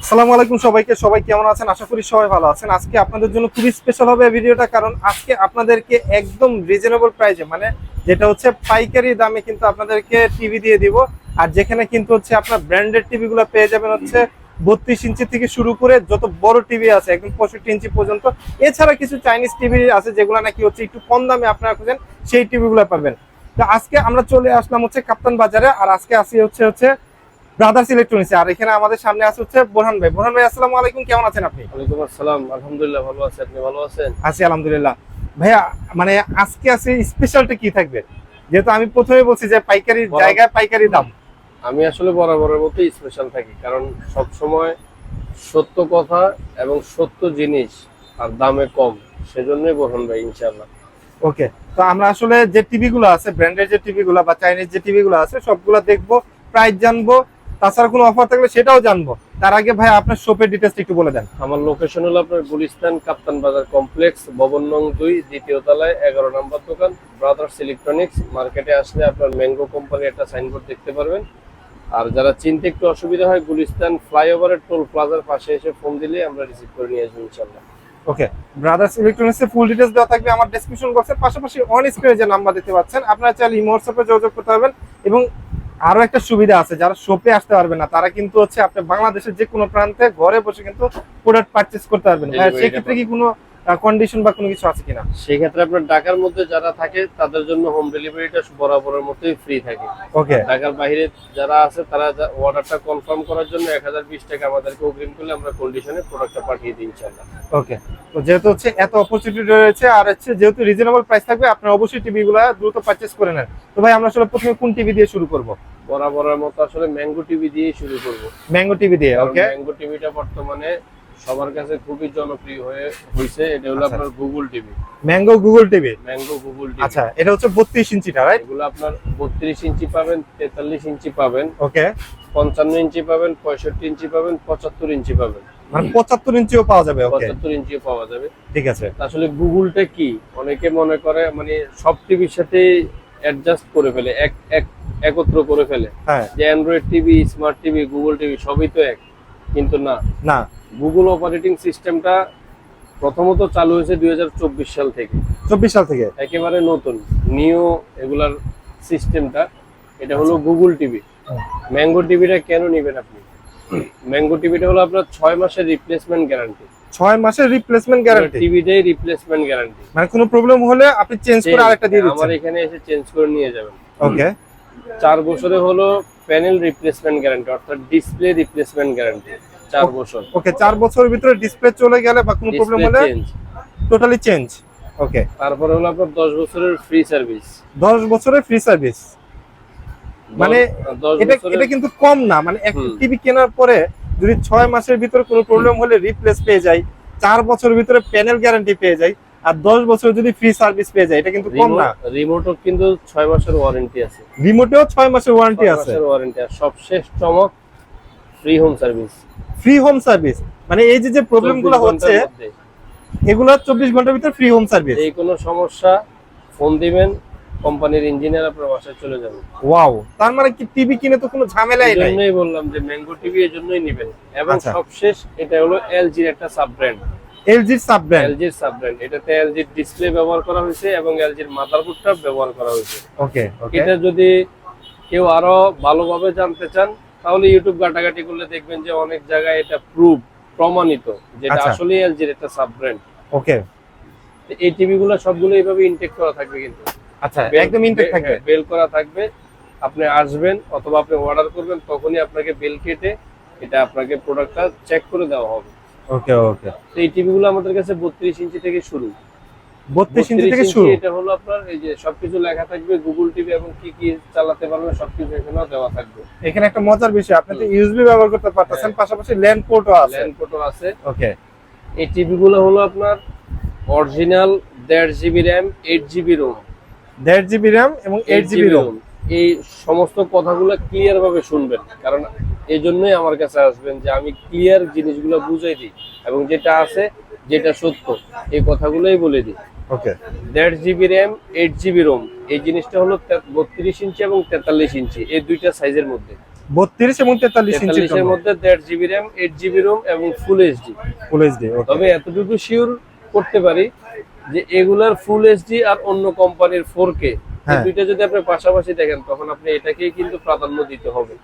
আসসালামু আলাইকুম সবাইকে। সবাই কেমন আছেন? আশা করি সবাই ভালো আছেন। আজকে আপনাদের জন্য খুবই স্পেশাল হবে ভিডিওটা, কারণ আজকে আপনাদেরকে একদম রিজনেবল প্রাইসে, মানে যেটা হচ্ছে পাইকারি দামে কিন্তু আপনাদেরকে টিভি দিয়ে দিব। আর যেখানে কিন্তু হচ্ছে আপনার ব্র্যান্ডেড টিভিগুলো পেয়ে যাবেন হচ্ছে 32 ইঞ্চি থেকে শুরু করে যত বড় টিভি আছে একদম 65 ইঞ্চি পর্যন্ত। এছাড়া কিছু চাইনিজ টিভি আছে যেগুলো নাকি হচ্ছে একটু কম দামে আপনারা খুঁজেন, সেই টিভিগুলো পাবেন। তো আজকে আমরা চলে আসলাম হচ্ছে কাপ্তান বাজারে, আর আজকে আসি হচ্ছে ব্রাদার্স ইলেকট্রনিক্স। আর এখানে আমাদের সামনে আছে হচ্ছে বোরহান ভাই। বোরহান ভাই, আসসালামু আলাইকুম, কেমন আছেন আপনি? ওয়ালাইকুম আসসালাম, আলহামদুলিল্লাহ ভালো আছি। আপনি ভালো আছেন? আছি আলহামদুলিল্লাহ। ভাইয়া, মানে আজকে স্পেশালটা কি থাকবে? যেহেতু আমি প্রথমে বলছি যে পাইকারি জায়গায় পাইকারি দাম। আমি আসলে বরাবরের মতোই স্পেশাল থাকি, কারণ সব সময় সত্য কথা এবং সত্য জিনিস আর দামে কম, সেজন্যই বোরহান ভাই ইনশাআল্লাহ। ওকে, তো আমরা আসলে যে টিভি গুলো আছে, ব্র্যান্ডের যে টিভি গুলো বা চাইনিজ যে টিভি গুলো আছে সবগুলো দেখবো, প্রাইস জানবো, তাছাড়া কোনো অফার থাকলে সেটাও জানবো। তার আগে ভাই আপনার শপের ডিটেইলস একটু বলে দেন। আমার লোকেশন হলো আপনার গুলিস্তান কাপ্তান বাজার কমপ্লেক্স, ভবন নং 2, দ্বিতীয় তলায় 11 নম্বর দোকান, ব্রাদার্স ইলেকট্রনিক্স। মার্কেটে আসলে আপনার ম্যাঙ্গো কোম্পানির একটা সাইনবোর্ড দেখতে পারবেন। আর যারা চিনতে একটু অসুবিধা হয়, গুলিস্তান ফ্লাইওভারের টোল প্লাজার পাশে এসে ফোন দিলে আমরা রিসিভ করে নিয়ে আসবো ইনশাআল্লাহ। ওকে, ব্রাদার্স ইলেকট্রনিক্স এর ফুল ডিটেইলস দেওয়া থাকবে আমার ডেসক্রিপশন বক্সের পাশাপাশি অন স্ক্রিনে যে নাম্বার দেখতে পাচ্ছেন, আপনারা চাইলে ইমো হোয়াটসঅ্যাপে যোগাযোগ করতে পারবেন। এবং আরো একটা সুবিধা আছে, যারা শপে আসতে পারবে না তারা কিন্তু হচ্ছে আপনি বাংলাদেশের যে কোনো প্রান্তে ঘরে বসে কিন্তু প্রোডাক্ট পারচেজ করতে পারবেন। সেই ক্ষেত্রে কি কোনো কন্ডিশন বা কোনো কিছু আছে কিনা? সেই ক্ষেত্রে আপনার ঢাকার মধ্যে যারা থাকে তাদের জন্য হোম ডেলিভারিটা বরাবরের মতোই ফ্রি থাকে। ওকে, ঢাকার বাইরে যারা আছে তারা অর্ডারটা কনফার্ম করার জন্য 1020 টাকা আমাদেরকে অগ্রিম করলে আমরা কন্ডিশনে প্রোডাক্টটা পাঠিয়ে দিই ইনশাআল্লাহ। ওকে। তো যেহেতু হচ্ছে এত অপরচুনিটি রয়েছে আর হচ্ছে যেহেতু রিজনেবল প্রাইস থাকবে, আপনারা অবশ্যই টিভিগুলো দ্রুত পারচেজ করে নেন। তো ভাই, আমরা আসলে প্রথমে কোন টিভি দিয়ে শুরু করব? বরাবরের মতো আসলে ম্যাঙ্গো টিভি দিয়ে শুরু করব। ম্যাঙ্গো টিভি দিয়ে। ওকে, ম্যাঙ্গো টিভিটা বর্তমানে সবার কাছে খুবই জনপ্রিয় হয়েছে। এটা হলো আপনার Google TV. Mango Google TV. Mango Google TV. আচ্ছা, এটা হচ্ছে 32 ইঞ্চিটা, রাইট? এগুলো আপনার 32 ইঞ্চি পাবেন, 43 ইঞ্চি পাবেন, ওকে, 55 ইঞ্চি পাবেন, 65 ইঞ্চি পাবেন, 75 ইঞ্চি পাবেন। মানে 75 ইঞ্চিও পাওয়া যাবে। ওকে, 75 ইঞ্চিও পাওয়া যাবে। ঠিক আছে। আসলে গুগলটা কি, অনেকে মনে করে মানে সব টিভির সাথে অ্যাডজাস্ট করে ফেলে, একত্র করে ফেলে, হ্যাঁ, যে Android TV, smart TV, Google TV সবই তো এক। কিন্তু না, না, গুগল অপারেটিং সিস্টেমটা প্রথমত চালু হয়েছে 2024 সাল থেকে। 24 সাল থেকে একেবারে নতুন নিউ এগুলার সিস্টেমটা। এটা হলো গুগল টিভি। ম্যাঙ্গো টিভিটা কেন নেবেন আপনি? ম্যাঙ্গো টিভিটা হলো আপনার 6 মাসের রিপ্লেসমেন্ট গ্যারান্টি। 6 মাসের রিপ্লেসমেন্ট গ্যারান্টি? টিভিটাই রিপ্লেসমেন্ট গ্যারান্টি, মানে কোনো প্রবলেম হলে আপনি চেঞ্জ করে আরেকটা দিয়ে দিচ্ছেন? আমার এখানে এসে চেঞ্জ করে নিয়ে যাবেন। ওকে। 4 বছরে হলো প্যানেল রিপ্লেসমেন্ট গ্যারান্টি, অর্থাৎ ডিসপ্লে রিপ্লেসমেন্ট গ্যারান্টি 4 বছর। ওকে, 4 বছরের ভিতরে ডিসপ্লে চলে গেলে বা কোনো প্রবলেম হলে টোটালি চেঞ্জ। ওকে। তারপরে হলো আপনার 10 বছরের ফ্রি সার্ভিস। 10 বছরের ফ্রি সার্ভিস, মানে এটা কিন্তু কম না। মানে একটা টিভি কেনার পরে যদি 6 মাসের ভিতরে কোনো প্রবলেম হলে রিপ্লেস পেয়ে যায়, 4 বছরের ভিতরে প্যানেল গ্যারান্টি পেয়ে যায়, আর 10 বছর যদি ফ্রি সার্ভিস পেয়ে যায়, এটা কিন্তু কম না। রিমোটও কিন্তু 6 মাসের ওয়ারেন্টি আছে। রিমোটেও 6 মাসের ওয়ারেন্টি আছে। আর সবশেষ চমক, free home service. Free home service, মানে এই যে প্রবলেমগুলো হচ্ছে এগুলো 24 ঘন্টার ভিতরে ফ্রি হোম সার্ভিস। এই কোনো সমস্যা ফোন দিবেন, কোম্পানির ইঞ্জিনিয়ার আপনার বাসায় চলে যাবে। ওয়াও, তার মানে কি টিভি কিনে তো কোনো ঝামেলাই নাই। এজন্যই বললাম যে ম্যাঙ্গো টিভি এজন্যই নেবেন। এবং সবশেষ এটা হলো এলজির একটা সাব ব্র্যান্ড। এলজির সাব ব্র্যান্ড? এলজির সাব ব্র্যান্ড। এটাতে এলজির ডিসপ্লে ব্যবহার করা হয়েছে এবং এলজির মাদারবোর্ডটা ব্যবহার করা হয়েছে। ওকে, ওকে। এটা যদি কেউ আরো ভালোভাবে জানতে চান তাহলে ইউটিউব ঘাটাঘাটি করলে দেখবেন যে অনেক জায়গায় এটা প্রমাণিত যেটা আসলে এলজির একটা সাব ব্র্যান্ড। ওকে। এই টিভি গুলো সবগুলো এইভাবে ইনটেক করা থাকবে কিন্তু। আচ্ছা, একদম ইনটেক থাকবে, বেল করা থাকবে। আপনি আসবেন অথবা আপনি অর্ডার করবেন, তখনই আপনাকে বেল কেটে এটা আপনাকে প্রোডাক্টটা চেক করে দেওয়া হবে। ওকে, ওকে। তো এই টিভি গুলো আমাদের কাছে 32 ইঞ্চি থেকে শুরু। 32 ইঞ্চি থেকে শুরু। এটা হলো আপনার এই যে সবকিছু লেখা থাকবে গুগল টিভি এবং কি কি চালাতে পারবেন সবকিছু এখানে দেওয়া থাকবে। এখানে একটা মজার বিষয়, আপনি তো ইউএসবি ব্যবহার করতে পারতেছেন, পাশাপাশি ল্যান্ড পোর্টও আছে। ল্যান্ড পোর্টও আছে। ওকে। এই টিভি গুলো হলো আপনার original 1.5 GB RAM, 8 GB ROM. 1.5 GB RAM এবং 8 জিবি রোম। এই সমস্ত কথাগুলো ক্লিয়ার ভাবে শুনবেন, কারণ এই জন্যই আমার কাছে আসবেন যে আমি ক্লিয়ার জিনিসগুলো বুঝাই দিই এবং যেটা আছে যেটা সত্য এই কথাগুলোই বলে দিই। ওকে। 1.5 জিবি র‍্যাম, 8 জিবি রোম, এই জিনিসটা হলো 32 ইঞ্চি এবং 43 ইঞ্চি, এই দুইটা সাইজের মধ্যে। 32 এবং 43 ইঞ্চির 43 এর মধ্যে 1.5 জিবি র্যাম, 8 জিবি রোম এবং ফুল এইচডি। Full HD. তবে এতটুকু শিওর করতে পারি যে এগুলার ফুল এইচডি আর অন্য কোম্পানির 4K দুইটা যদি আপনি পাশাপাশি দেখেন তখন আপনি এটাকেই কিন্তু প্রাধান্য দিতে হবে।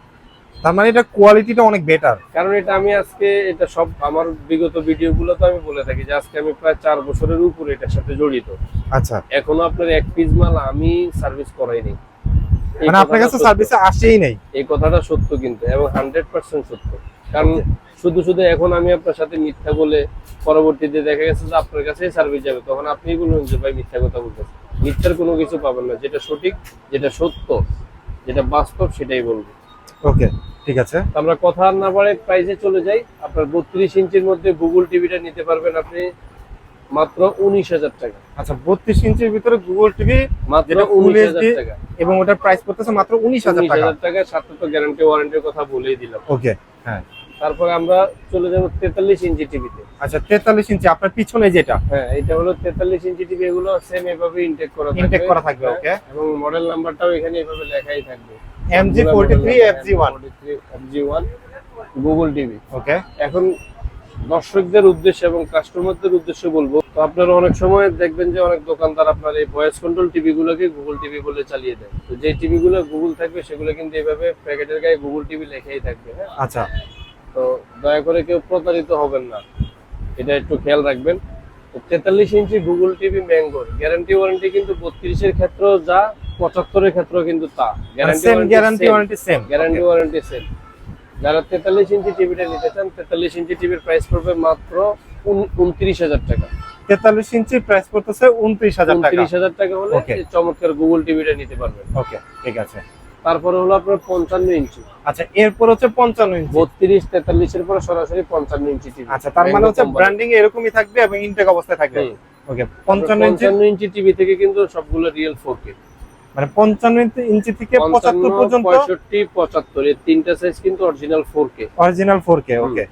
তার মানে এটা কোয়ালিটিটা অনেক বেটার। কারণ এটা আমি আজকে এটা সব আমার বিগত ভিডিওগুলো তো আমি বলে থাকি যে আজকে আমি প্রায় 4 বছরের উপরে এটার সাথে জড়িত। আচ্ছা, এখনো আপনার এক পিস মাল আমি সার্ভিস করাইনি, মানে আপনার কাছে সার্ভিসে আসেই নাই। এই কথাটা সত্য কিন্তু, এবং 100% সত্য। কারণ শুধু শুধু এখন আমি আপনার সাথে মিথ্যা বলে পরবর্তীতে দেখা গেছে যে আপনার কাছেই সার্ভিস যাবে, তখন আপনি বলবেন যে ভাই মিথ্যা কথা বলতেছেন। মিথ্যার কোনো কিছু পাবেন না, যেটা সঠিক, যেটা সত্য, যেটা বাস্তব সেটাই বলবো। ওকে, ঠিক আছে। আমরা কথা আর না বাড়ে প্রাইসে চলে যাই। আপনার 32 ইঞ্চির মধ্যে গুগল টিভিটা নিতে পারবেন আপনি মাত্র 19,000 টাকা। আচ্ছা, 32 ইঞ্চির ভিতরে গুগল টিভি মাত্র 19,000 টাকা, এবং ওটার প্রাইস পড়তেছে মাত্র 19,000 টাকা। 19,000 টাকা, সাথে তো গ্যারান্টি ওয়ারেন্টির কথা বলেই দিলাম। ওকে, হ্যাঁ। তারপরে আমরা চলে যাব 43 ইঞ্চি টিভিতে। আচ্ছা, 43 ইঞ্চি আপনার পিছনে যেটা, হ্যাঁ এটা হলো 43 ইঞ্চি টিভি। এগুলো সেম এভাবে ইনটেক করা থাকবে। ওকে, এবং মডেল নাম্বারটাও এখানে এভাবে লেখাই থাকবে, MG43 FG1 গুগল টিভি। ওকে, এখন দর্শকদের উদ্দেশ্যে এবং কাস্টমারদের উদ্দেশ্যে বলবো, তো আপনারা অনেক সময় দেখবেন যে অনেক দোকানদার আপনার এই ভয়েস কন্ট্রোল টিভি গুলোকে গুগল টিভি বলে চালিয়ে দেয়। তো যে টিভি গুলো গুগল থাকবে সেগুলো কিন্তু এইভাবে প্যাকেটের গায়ে গুগল টিভি লেখাই থাকবে। হ্যাঁ, আচ্ছা, তো দয়া করে কেউ প্রতারিত হবেন না, এটা একটু খেয়াল রাখবেন। 43 ইঞ্চি গুগল টিভি ম্যাঙ্গোর গ্যারান্টি ওয়ারেন্টি কিন্তু 32 এর ক্ষেত্রেও যা, 75 এর ক্ষেত্রেও কিন্তু তা। Guarantee warranty same. Guarantee warranty same. যারা 43 ইঞ্চি টিভিটা নিতে চান, 43 ইঞ্চি টিভির প্রাইস পড়বে মাত্র 29,000 টাকা। 43 ইঞ্চি প্রাইস পড়তেছে 29,000 টাকা। 29,000 টাকা হলে এই চমৎকার গুগল টিভিটা নিতে পারবেন। ওকে, ঠিক আছে। তারপরে হলো আপনার 55 ইঞ্চি। আচ্ছা, এরপর হচ্ছে 55 ইঞ্চি। 32 43 এর পরে সরাসরি 55 ইঞ্চি টিভি। আচ্ছা, তার মানে হচ্ছে ব্র্যান্ডিং এরকমই থাকবে এবং ইনটেক অবস্থায় থাকবে। ওকে, 55 ইঞ্চি টিভি থেকে কিন্তু সবগুলো রিয়েল 4K, মানে 55 ইঞ্চি থেকে 75 পর্যন্ত, 65 75 এই তিনটা সাইজ কিন্তু অরিজিনাল 4K। Original 4K। ওকে,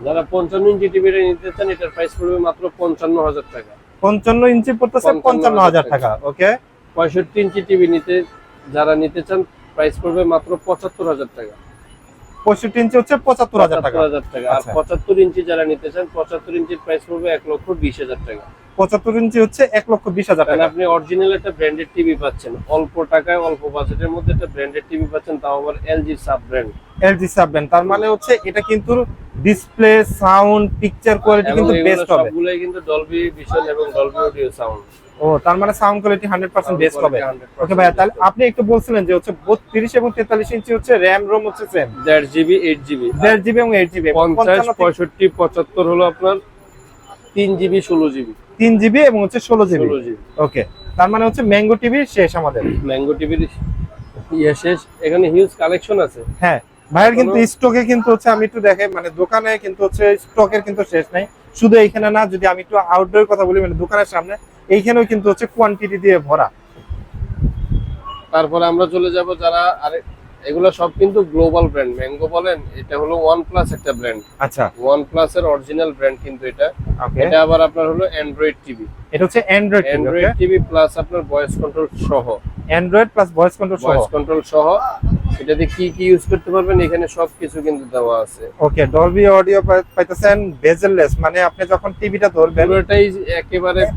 যারা 55 ইঞ্চি টিভিটা নিতে চান এটার প্রাইস পড়বে মাত্র 55,000 টাকা। 55 ইঞ্চি পড়তেছে 55,000 টাকা। ওকে, 65 ইঞ্চি টিভি যারা নিতে চান প্রাইস পড়বে মাত্র 75,000 টাকা। 65 ইঞ্চি হচ্ছে 75,000 টাকা। 75,000 টাকা। আর 75 ইঞ্চি যারা নিতে চান, 75 ইঞ্চির প্রাইস পড়বে 1,20,000 টাকা। 75 ইঞ্চি হচ্ছে 1,20,000 টাকা। আপনি অরিজিনাল একটা ব্র্যান্ডেড টিভি পাচ্ছেন, অল্প টাকায় অল্প বাজেটের মধ্যে একটা ব্র্যান্ডেড টিভি পাচ্ছেন, তাও আবার LG sub brand. LG sub brand, তার মানে হচ্ছে এটা কিন্তু ডিসপ্লে, সাউন্ড, পিকচার কোয়ালিটি কিন্তু বেস্ট হবে। সবগুলাই কিন্তু ডলবি ভিশন এবং ডলবি অডিও সাউন্ড। ও, তার মানে সাউন্ড কোয়ালিটি 100% বেস্ট হবে। ওকে ভাই, তাহলে আপনি একটু বলছিলেন যে হচ্ছে 32 এবং 43 ইঞ্চি হচ্ছে র‍্যাম রোম হচ্ছে সেম 1.5 জিবি 8 জিবি। 1.5 জিবি এবং 8 জিবি। 50 65 75 হলো আপনার 3 জিবি 16 জিবি। 3 জিবি এবং হচ্ছে 16 জিবি। ওকে, তার মানে হচ্ছে ম্যাঙ্গো টিভি শেষ আমাদের। ম্যাঙ্গো টিভির শেষ। এখানে হিউজ কালেকশন আছে। হ্যাঁ ভাইয়ের কিন্তু স্টকে কিন্তু হচ্ছে আমি একটু দেখাই, মানে দোকানে কিন্তু হচ্ছে স্টকের কিন্তু শেষ নাই। শুধু এইখানে না, যদি আমি একটু আউটডোর কথা বলি, মানে দোকানের সামনে এইখানেও কিন্তু হচ্ছে কোয়ান্টিটি দিয়ে ভরা। তারপরে আমরা চলে যাব যারা, আরে এগুলো সব কিন্তু গ্লোবাল ব্র্যান্ড। ম্যাঙ্গো বলেন, এটা হলো OnePlus একটা ব্র্যান্ড। আচ্ছা, OnePlus এর অরিজিনাল ব্র্যান্ড কিন্তু এটা। এটা আবার আপনার হলো অ্যান্ড্রয়েড টিভি। এটা হচ্ছে অ্যান্ড্রয়েড টিভি প্লাস আপনার ভয়েস কন্ট্রোল সহ। অ্যান্ড্রয়েড প্লাস ভয়েস কন্ট্রোল সহ। এটাতে কি কি ইউজ করতে পারবেন এখানে সবকিছু কিন্তু দেওয়া আছে। ওকে, ডলবি অডিও পাইতেছেন, বেজেললেস, মানে আপনি যখন টিভিটা ধরবেন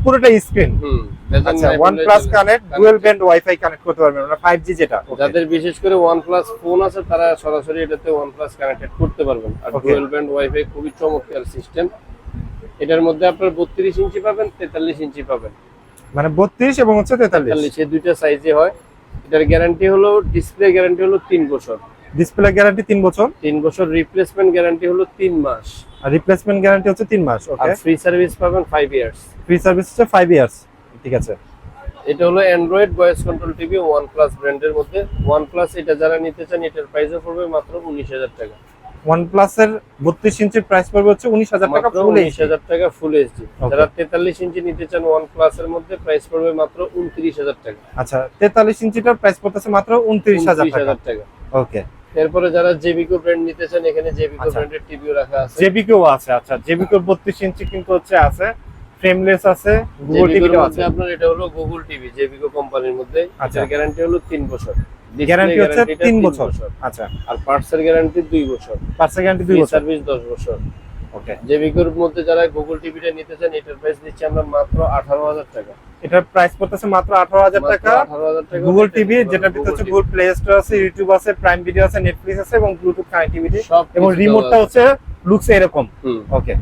পুরোটাই স্ক্রিন। আচ্ছা, OnePlus connect, dual band wifi connect করতে পারবেন, মানে 5G যেটা। যাদের বিশেষ করে OnePlus ফোন আছে তারা সরাসরি এটাতে OnePlus কানেক্টেড করতে পারবেন। আর ডুয়াল ব্যান্ড ওয়াইফাই খুবই চমৎকার সিস্টেম। এটার মধ্যে আপনার 32 ইঞ্চি পাবেন, 43 ইঞ্চি পাবেন, মানে 32 এবং হচ্ছে 43 এই দুইটা সাইজে হয়। এটার গ্যারান্টি হলো, ডিসপ্লে গ্যারান্টি হলো 3 বছর। ডিসপ্লে গ্যারান্টি 3 বছর। 3 বছর। রিপ্লেসমেন্ট গ্যারান্টি হলো 3 মাস। আর রিপ্লেসমেন্ট গ্যারান্টি হচ্ছে 3 মাস। ওকে, আর ফ্রি সার্ভিস পাবেন 5 ইয়ার্স। ফ্রি সার্ভিস হচ্ছে 5 ইয়ার্স। ঠিক আছে। এটা হলো Android voice control TV OnePlus ব্র্যান্ডের মধ্যে। OnePlus এটা যারা নিতে চান এটার প্রাইসও পড়বে মাত্র 19,000 টাকা। OnePlus এর 32 ইঞ্চির প্রাইস পড়বে হচ্ছে 19,000 টাকা ফুল এইচডি। 19,000 টাকা ফুল এইচডি। যারা 43 ইঞ্চি নিতে চান OnePlus এর মধ্যে প্রাইস পড়বে মাত্র 29,000 টাকা। আচ্ছা, 43 ইঞ্চিটার প্রাইস পড়তেছে মাত্র 29,000 টাকা। ওকে, এরপরে যারা জেবিকো ব্র্যান্ড নিতে চান এখানে জেবিকো ব্র্যান্ডের টিভিও রাখা আছে। জেবিকো আছে। আচ্ছা, জেবিকো 32 ইঞ্চি কিন্তু হচ্ছে আছে, ফ্রেমলেস আছে, গুগল টিভিটাও আছে। আপনার এটা হলো গুগল টিভি জেবিকো কোম্পানির মধ্যে। আচ্ছা, গ্যারান্টি হলো 3 বছর। গ্যারান্টি হচ্ছে 3 বছর। আচ্ছা, আর পার্টসের গ্যারান্টি 2 বছর, পার্সের গ্যারান্টি 2 বছর। সার্ভিস 10 বছর। ওকে, জেবিকোর মধ্যে যারা গুগল টিভিটা নিতে চান এটার প্রাইস দিচ্ছি আমরা মাত্র 18,000 টাকা। এটার প্রাইস পড়তেছে মাত্র 18,000 টাকা। 18,000 টাকা গুগল টিভি, যেটা ভিতরে হচ্ছে গুগল প্লে স্টোর আছে, ইউটিউব আছে, প্রাইম ভিডিও আছে, নেটফ্লিক্স আছে এবং ব্লুটুথ কানেক্টিভিটি, সব এবং রিমোটটা হচ্ছে লুকস এরকম। ওকে,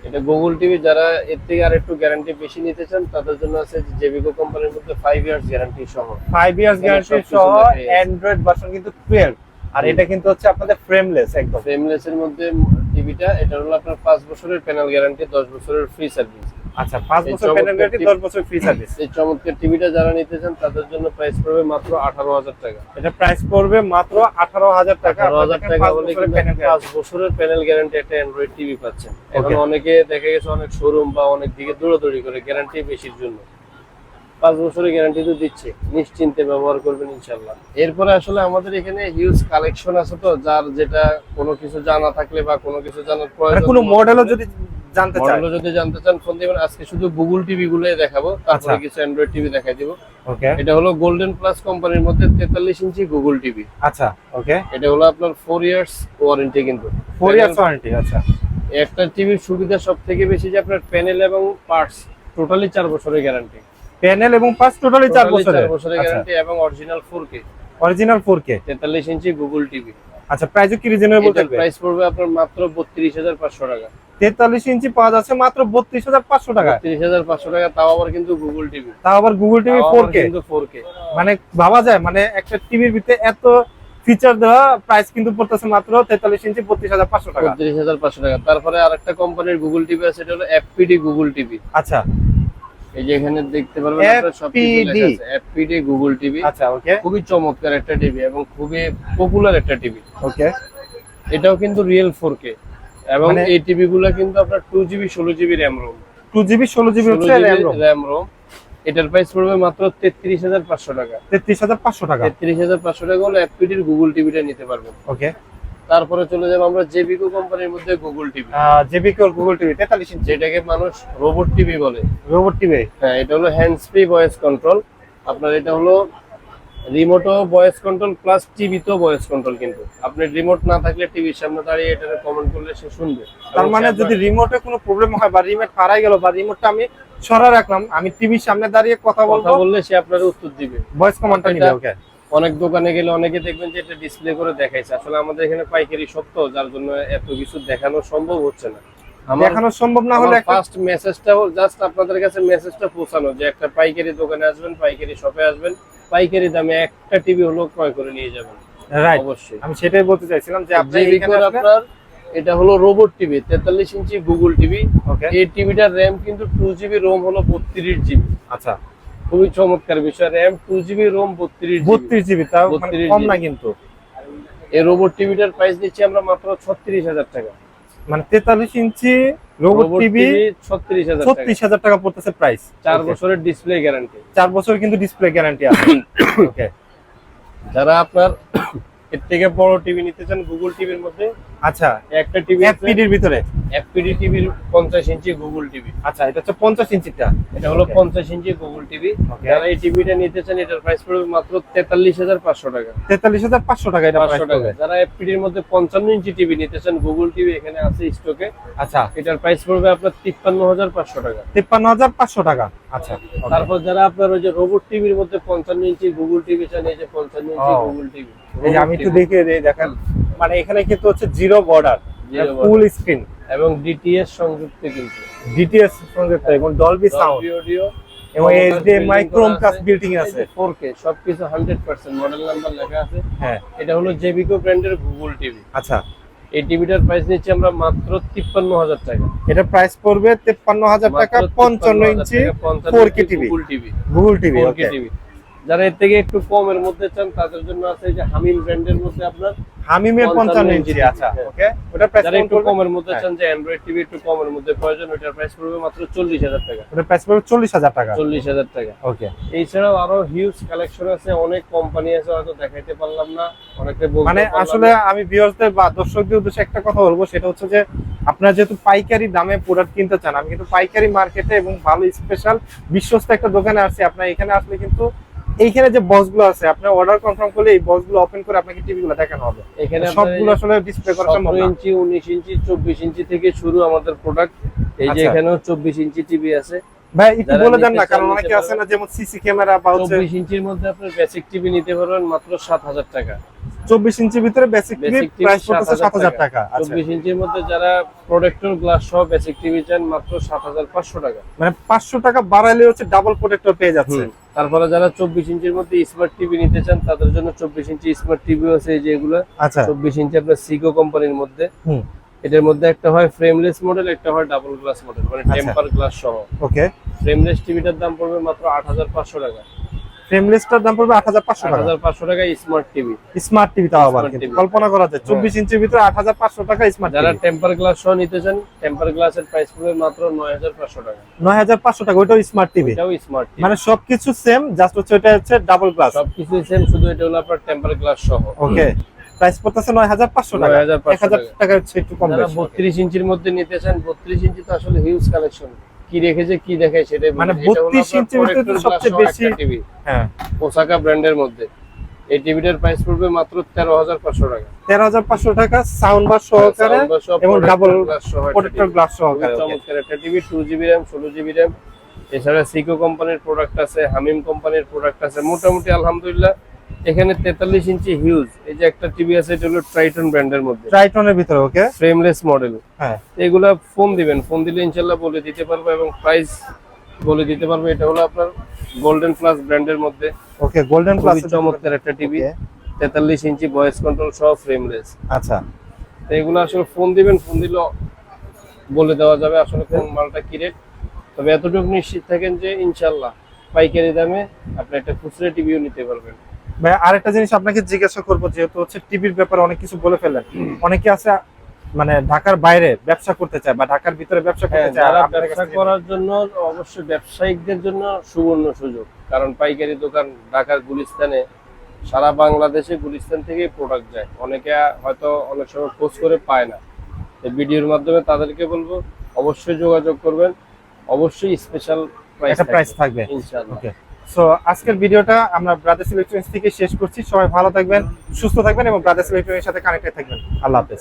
এটা গুগল টিভি যারা এর থেকে আর একটু গ্যারান্টি বেশি নিতে চান তাদের জন্য আছে জেবিকো কোম্পানির মধ্যে 5 ইয়ার্স গ্যারান্টি সহ, 5 ইয়ার্স গ্যারান্টি সবকিছু সহ লেখাই আছে। অ্যান্ড্রয়েড ভার্সন কিন্তু 12, আর এটা কিন্তু হচ্ছে আপনাদের ফ্রেমলেস একদম। ফ্রেমলেস এর মধ্যে টিভিটা, এটা হলো আপনার 5 বছরের প্যানেল গ্যারান্টি, 10 বছরের ফ্রি সার্ভিস। আচ্ছা, 5 এই বছর চমৎকার প্যানেল গ্যারান্টি, টিভি- 10 বছর ফ্রি সার্ভিস। এই চমৎকার টিভিটা যারা নিতে চান তাদের জন্য প্রাইস পড়বে মাত্র 18,000 টাকা। এটা প্রাইস পড়বে মাত্র 18,000 টাকা। 18,000 টাকা 5 হলে বছরের কিন্তু প্যানেল 5 বছরের প্যানেল গ্যারান্টি একটা অ্যান্ড্রয়েড টিভি পাচ্ছেন। এখন অনেকে দেখা গেছে অনেক শোরুম বা অনেক দিকে দৌড়াদৌড়ি করে গ্যারান্টি বেশির জন্য, 5 বছরের গ্যারান্টি তো দিচ্ছে, নিশ্চিন্তে ব্যবহার করবেন ইনশাআল্লাহ। এরপরে আসলে আমাদের এখানে হিউজ কালেকশন আছে, তো যার যেটা কোনো কিছু জানা থাকলে বা কোনো কিছু জানার মানে প্রয়োজন, কোনো মডেলও যদি জানতে চায়, মডেলও যদি জানতে চান ফোন দিবেন। আজকে শুধু গুগল টিভি গুলোই দেখাবো, তারপরে আচ্ছা। কিছু অ্যান্ড্রয়েড টিভি দেখাই দিব। ওকে, এটা হলো গোল্ডেন প্লাস কোম্পানির মধ্যে 43 ইঞ্চি গুগল টিভি। আচ্ছা, ওকে, এটা হলো আপনার 4 ইয়ার্স ওয়ারেন্টি কিন্তু। 4 ইয়ার্স ওয়ারেন্টি। আচ্ছা, একটা টিভির সুবিধা সবথেকে বেশি যে আপনার প্যানেল এবং পার্টস টোটালি 4 বছরের গ্যারান্টি। প্যানেল এবং পাঁচ টোটালি 4 বছরের গ্যারান্টি এবং অরিজিনাল 4K অরিজিনাল 4K। 43 ইঞ্চি গুগল টিভি। আচ্ছা, প্রাইসও কি রিজনেবল এটার থাকবে? প্রাইস পড়বে আপনার মাত্র 32,500 টাকা। 43 ইঞ্চি পাওয়া যাচ্ছে মাত্র 32,500 টাকা। 32,500 টাকা, তাও আবার কিন্তু গুগল টিভি, তাও আবার গুগল টিভি 4K। কিন্তু 4K। মানে ভাবা যায়, মানে একটা টিভির ভিতরে এত ফিচার দেওয়া, প্রাইস কিন্তু পড়তেছে মাত্র 43 ইঞ্চি 32,500 টাকা। 32,500 টাকা। তারপরে আরেকটা কোম্পানির গুগল টিভি আছে, এটা হলো এফপিডি গুগল টিভি। আচ্ছা, এই যে এখানে দেখতে পারবেন আপনারা সবকিছু লেখা আছে, এফপিডি গুগল টিভি। আচ্ছা, ওকে, খুবই চমৎকার একটা টিভি এবং খুবই পপুলার একটা টিভি। ওকে। এটাও কিন্তু রিয়েল 4K এবং মানে এই টিভি গুলা কিন্তু আপনার 2GB 16GB RAM ROM, 2GB 16GB হচ্ছে র্যাম রোম। এটার প্রাইস পড়বে মাত্র 33,500 টাকা। 33,500 টাকা। 33,500 টাকা হলে এফপিডির গুগল টিভিটা নিতে পারবেন। ওকে, তারপরে চলে যাব আমরা জেবিকো কোম্পানির মধ্যে গুগল টিভি, জেবিকো গুগল টিভি 43 ইঞ্চি, যেটাকে মানুষ রোবট টিভি বলে। Robot TV. হ্যাঁ, এটা হলো হ্যান্ডস ফ্রি ভয়েস কন্ট্রোল। আপনার এটা হলো রিমোটও ভয়েস কন্ট্রোল প্লাস টিভিতেও ভয়েস কন্ট্রোল। কিন্তু আপনি রিমোট না থাকলে টিভির সামনে দাঁড়িয়ে এটা কমেন্ট করলে সে শুনবে। তার মানে যদি রিমোটে কোনো প্রবলেম হয় বা রিমোট হারাই গেল বা রিমোটটা আমি সরায় রাখলাম, আমি টিভির সামনে দাঁড়িয়ে কথা কথা বলবো, বললে সে আপনার উত্তর দিবে, ভয়েস কমান্ডটা নিবে। ওকে, অনেক দোকানে গেলে অনেকে দেখবেন যে এটা ডিসপ্লে করে দেখাইছে, আসলে আমাদের এখানে পাইকারি সত্য, যার জন্য এত কিছু দেখানো সম্ভব হচ্ছে না। দেখানো সম্ভব না হলে একটা ফার্স্ট মেসেজটা জাস্ট আপনাদের কাছে মেসেজটা পৌঁছানো যে একটা পাইকারি দোকানে আসবেন, পাইকারি শপে আসবেন, পাইকারি দামে একটা টিভি হলো ক্রয় করে নিয়ে যাবেন। রাইট, অবশ্যই আমি সেটাই বলতে চাইছিলাম যে আপনি জেবিকোর আপনার এটা হলো রোবট টিভি 43 ইঞ্চি গুগল টিভি। ওকে, এই টিভিটার র্যাম কিন্তু 2GB, রোম হলো 32GB। আচ্ছা, খুবই চমৎকার বিষয়, RAM 2GB, Rome 32GB। 32GB, তাও মানে 32 কম না কিন্তু। এই রোবট টিভিটার প্রাইস দিচ্ছি আমরা মাত্র 36,000 টাকা। মানে 43 ইঞ্চি রোবট টিভি 36,000 টাকা, 36,000 টাকা পড়তেছে প্রাইস। 4 বছরের ডিসপ্লে গ্যারান্টি। 4 বছর কিন্তু ডিসপ্লে গ্যারান্টি আছে। ওকে, যারা আপনার এর থেকে বড় টিভি নিতে চান গুগল টিভির মধ্যে, আচ্ছা, একটা টিভি এফপিডির ভিতরে, এফপিডি টিভির 50 ইঞ্চি গুগল টিভি। আচ্ছা, এটা হচ্ছে 50 ইঞ্চিটা, এটা হলো Okay. 50 ইঞ্চি গুগল টিভি। Okay. যারা এই টিভিটা নিতে চান এটার প্রাইস পড়বে মাত্র 43,500 টাকা। 43,500 টাকা এটা প্রাইস 500 টাকা। পড়বে। যারা এফপিডির মধ্যে 55 ইঞ্চি টিভি নিতে চান গুগল টিভি এখানে আছে স্টকে, আচ্ছা, এটার প্রাইস পড়বে আপনার 53,500 টাকা। 53,500 টাকা। আচ্ছা, okay. তারপর যারা আপনার ওই যে রোবট টিভির মধ্যে 55 ইঞ্চি গুগল টিভি চান, এই যে 55 ইঞ্চি Oh. গুগল টিভি, এই যে আমি একটু দেখে দেই, দেখেন মানে এখানে কিন্তু হচ্ছে zero border, Zero full screen, এবং ডিটিএস সংযুক্ত কিন্তু, ডিটিএস সংযুক্ত এবং ডলবি সাউন্ড অডিও এবং এইচডিএমআই ক্রোমকাস্ট বিল্ডিং আছে। 4K সবকিছু 100%, মডেল নাম্বার লেখা আছে। হ্যাঁ, এটা হলো জেবিকো ব্র্যান্ডের গুগল টিভি। আচ্ছা, এই টিভিটার প্রাইস নিচ্ছি আমরা মাত্র 53,000 টাকা। এটা প্রাইস পড়বে 53,000 টাকা, 55 ইঞ্চি 4K TV, Google TV, Google TV. 4K ওকে, টিভি। যারা এর থেকে একটু কমের মধ্যে চান তাদের জন্য আছে এই যে হামিম ব্র্যান্ডের মধ্যে আপনার হামিমের 55 ইঞ্চি। ইঞ্চি, আচ্ছা, হ্যাঁ। ওকে, ওটা প্রাইস যারা একটু কমের মধ্যে হ্যাঁ। চান যে অ্যান্ড্রয়েড টিভি একটু কমের মধ্যে প্রয়োজন, ওটার প্রাইস পড়বে মাত্র 40,000 টাকা। ওটা প্রাইস পড়বে 40,000 টাকা। 40,000 টাকা। ওকে, এছাড়াও আরো হিউজ কালেকশন আছে, অনেক কোম্পানি আছে, হয়তো দেখাইতে পারলাম না, অনেকে বলতে মানে পারলাম আসলে না। আমি ভিউয়ার্সদের বা দর্শকদের উদ্দেশ্যে একটা কথা বলবো, সেটা হচ্ছে যে আপনারা যেহেতু পাইকারি দামে প্রোডাক্ট কিনতে চান, আমি কিন্তু পাইকারি মার্কেটে এবং ভালো স্পেশাল বিশ্বস্ত একটা দোকানে আসছি। আপনারা এখানে আসলে কিন্তু এইখানে যে বক্সগুলো আছে আপনি অর্ডার কনফার্ম করলে এই বক্সগুলো ওপেন করে আপনাকে টিভিগুলো দেখানো হবে। এখানে সবগুলো আসলে ডিসপ্লে করা সম্ভব 17 না। ইঞ্চি 19 ইঞ্চি 24 ইঞ্চি থেকে শুরু আমাদের প্রোডাক্ট। এই যে আচ্ছা। এখানেও 24 ইঞ্চি টিভি আছে। ভাই একটু যারা বলে দেন নিতে না, চান কারণ নিতে অনেকে আছে পারবেন। না যেমন সিসি ক্যামেরা বা হচ্ছে 24 ইঞ্চির মধ্যে আপনি বেসিক টিভি নিতে পারবেন মাত্র 7000 টাকা। 24 ইঞ্চির ভিতরে basic TV basic TV price পড়তেছে 7000 টাকা। আচ্ছা 24 ইঞ্চির মধ্যে যারা প্রোটেক্টর গ্লাস সহ বেসিক টিভি চান মাত্র 7500 টাকা। মানে 500 টাকা বাড়াইলে হচ্ছে ডাবল প্রোটেক্টর পেয়ে যাচ্ছে। তারপরে যারা 24 ইঞ্চির মধ্যে স্মার্ট টিভি নিতে চান তাদের জন্য 24 ইঞ্চি স্মার্ট টিভি আছে, এই যে এগুলো আচ্ছা 24 ইঞ্চি আপনার সিকো কোম্পানির মধ্যে। হুম এটার মধ্যে একটা হয় ফ্রেমলেস মডেল, একটা হয় ডাবল গ্লাস মডেল, মানে আচ্ছা। টেম্পার গ্লাস সহ। ওকে। ফ্রেমলেস টিভিটার দাম পড়বে মাত্র 8500 টাকা। ফ্রেমলেসটার দাম পড়বে 8500 টাকা। 8500 টাকা স্মার্ট টিভি। স্মার্ট টিভি তাও আবার Smart কিন্তু TV। কল্পনা করা যায় 24 ইঞ্চির ভিতরে 8500 টাকা স্মার্ট যারা টিভি। টেম্পার গ্লাস সহ নিতে চান টেম্পার গ্লাসের প্রাইস পড়বে মাত্র 9500 টাকা। 9500 টাকা, ওইটাও স্মার্ট টিভি। এটাও স্মার্ট টিভি। মানে সবকিছু সেম, জাস্ট হচ্ছে এটা হচ্ছে ডাবল গ্লাস। সবকিছু সেম, শুধু এটা হলো আপনার টেম্পার গ্লাস সহ। ওকে। প্রাইস পড়তেছে 9500 টাকা। 9500 1000 টাকা হচ্ছে একটু কম যারা বেশি। 32 ইঞ্চির মধ্যে নিতে চান, 32 ইঞ্চি তো আসলে হিউজ কালেকশন, কি রেখেছে কি দেখায় সেটাই মানে বলি। এটা হলো 32 আপনার ইঞ্চির ভিতরে protector সবচেয়ে glass সহ বেশি- একটা টিভি, হ্যাঁ ওসাকা ব্র্যান্ডের মধ্যে। এই টিভিটার প্রাইস পড়বে মাত্র 13500 টাকা। 13500 টাকা সাউন্ড বার সহকারে Sound bar সহ এবং protector ডাবল glass সহ একটা প্রোটেক্টর TV। গ্লাস খুবই সহকারে। ওকে। চমৎকার একটা TV, 2GB RAM 16GB RAM। এছাড়া সিকো কোম্পানির প্রোডাক্ট আছে, হামিম কোম্পানির প্রোডাক্ট আছে, মোটামুটি আলহামদুলিল্লাহ। এখানে 43 ইঞ্চি হিউজ এই যে একটা টিভি আছে, এটা হলো ট্রাইটন ব্র্যান্ডের মধ্যে, ট্রাইটনের ভিতরে। ওকে। Frameless model. হ্যাঁ এগুলা ফোন দিবেন, ফোন দিলে ইনশাল্লাহ বলে দিতে পারবো এবং প্রাইস বলে দিতে পারবো। এটা হলো আপনার গোল্ডেন প্লাস ব্র্যান্ডের মধ্যে ওকে। গোল্ডেন প্লাস খুবই চমৎকার একটা টিভি, 43 ইঞ্চি ভয়েস কন্ট্রোল সহ ফ্রেমলেস। আচ্ছা তো এগুলো আসলে ফোন দিবেন, ফোন দিলে বলে দেওয়া যাবে আসলে কোন মালটা কি রেট। তবে এতটুকু নিশ্চিত থাকেন যে ইনশাল্লাহ পাইকারি দামে আপনি একটা খুচরা টিভিও নিতে পারবেন। ভাই আরেকটা জিনিস আপনাকে জিজ্ঞাসা করবো, যেহেতু হচ্ছে টিভির ব্যাপারে অনেক কিছু বলে ফেললেন, অনেকে আছে মানে ঢাকার বাইরে ব্যবসা করতে চায় বা ঢাকার ভিতরে ব্যবসা করতে চায়, যারা আপনাদের ব্যবসা কাছ থেকে- করার জন্য অবশ্যই ব্যবসায়িকদের জন্য সুবর্ণ সুযোগ, কারণ পাইকারি দোকান ঢাকার গুলিস্তানে, সারা বাংলাদেশে গুলিস্তান থেকে প্রোডাক্ট যায়। অনেকে হয়তো অনেক সময় খোঁজ করে পায় না, এই ভিডিওর মাধ্যমে তাদেরকে বলবো অবশ্যই যোগাযোগ করবেন, অবশ্যই স্পেশাল একটা প্রাইস থাকবে। ইনশাআল্লাহ। ওকে। সো আজকের ভিডিওটা আমরা ব্রাদার্স ইলেকট্রনিক্স থেকে শেষ করছি। সবাই ভালো থাকবেন, সুস্থ থাকবেন এবং ব্রাদার্স ইলেকট্রনিক্সের সাথে কানেক্টেড থাকবেন। আল্লাহ হাফেজ।